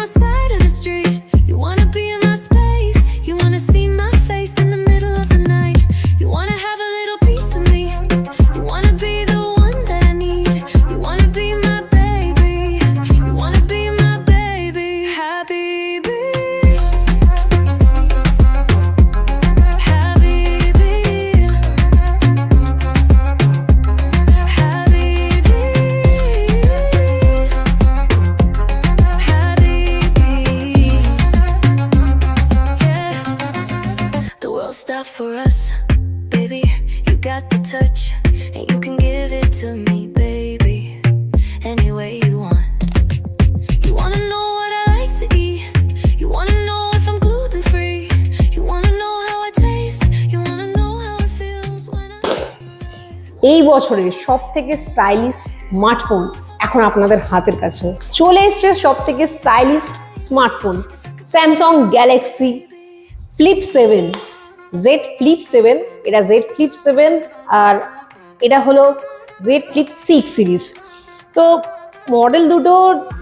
my side of the street. You wanna be in my space. You wanna see my face in the middle of the night. You wanna have a little piece of me. You wanna be the one that I need. You wanna be my baby. You wanna be my baby. Habibi. Habibi. Habibi. Habibi. Yeah. The world stopped for us, baby. You got the touch, and you can give it to me, baby, any way you want. You wanna know what I like to eat. You wanna know if I'm gluten free. You wanna know how I taste. You wanna know how it feels when I. এই বছরের সবথেকে stylish smartphone এখন আপনাদের হাতের কাছে চলে এসেছে। সবথেকে stylish smartphone Samsung Galaxy flip 7 Z flip 7। এটা জেড ফ্লিপ 7 আর এটা হলো জেড ফ্লিপ 6 সিরিজ। তো মডেল দুটো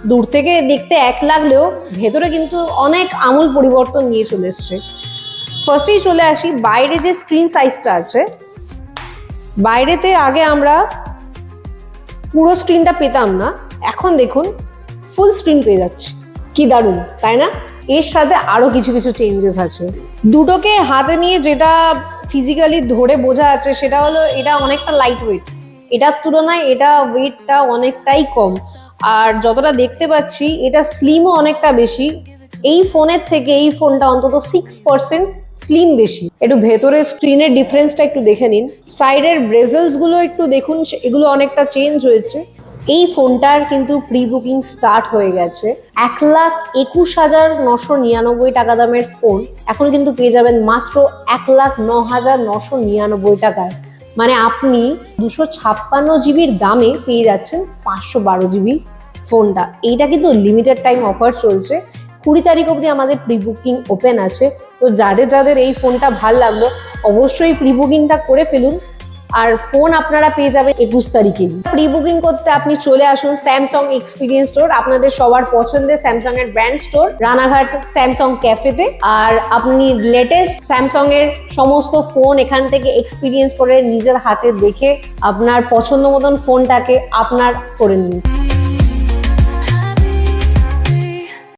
দূর থেকে দেখতে এক লাগলেও ভেতরে কিন্তু অনেক আমূল পরিবর্তন নিয়ে চলে এসছে। ফার্স্টেই চলে আসি বাইরে যে স্ক্রিন সাইজটা আছে। বাইরেতে আগে আমরা পুরো স্ক্রিনটা পেতাম না, এখন দেখুন ফুল স্ক্রিন পেয়ে যাচ্ছি। কি দারুণ, তাই না? এর সাথে আরো কিছু কিছু চেঞ্জেস আছে। দুটোকে হাতে নিয়ে যেটা ফিজিক্যালি ধরে বোঝা যাচ্ছে সেটা হলো এটা অনেকটা লাইট ওয়েট। এটার তুলনায় এটা ওয়েটটা অনেকটাই কম, আর যতটা দেখতে পাচ্ছি এটা স্লিমও অনেকটা বেশি। এই ফোনের থেকে এই ফোনটা অন্তত 6% স্লিম বেশি। একটু ভেতরে স্ক্রিনের ডিফারেন্সটা একটু দেখে নিন। সাইডের ব্রেজেলস গুলো একটু দেখুন, এগুলো অনেকটা চেঞ্জ হয়েছে। এই ফোনটার কিন্তু প্রি বুকিং স্টার্ট হয়ে গেছে। 1,21,999 টাকা দামের ফোন এখন কিন্তু পেয়ে যাবেন মাত্র 1,09,999 টাকায়। মানে আপনি 256 জিবির দামে পেয়ে যাচ্ছেন 512 জিবি ফোনটা। এইটা কিন্তু লিমিটেড টাইম অফার চলছে, 20 তারিখ অবধি আমাদের প্রি বুকিং ওপেন আছে। তো যাদের যাদের এই ফোনটা ভাল লাগলো অবশ্যই প্রি বুকিংটা করে ফেলুন। আর ফোন আপনারা পেয়ে যাবেন 21 তারিখে। প্রি বুকিং করতে আপনি চলে আসুন স্যামসাং এক্সপিরিয়েন্স স্টোর, আপনাদের সবার পছন্দের স্যামসাং এর ব্র্যান্ড স্টোর, রানাঘাট স্যামসাং ক্যাফেতে। আর আপনি লেটেস্ট স্যামসাং এর সমস্ত ফোন এখান থেকে এক্সপিরিয়েন্স করে নিজের হাতে দেখে আপনার পছন্দ মতন ফোনটাকে আপনার করে নিন।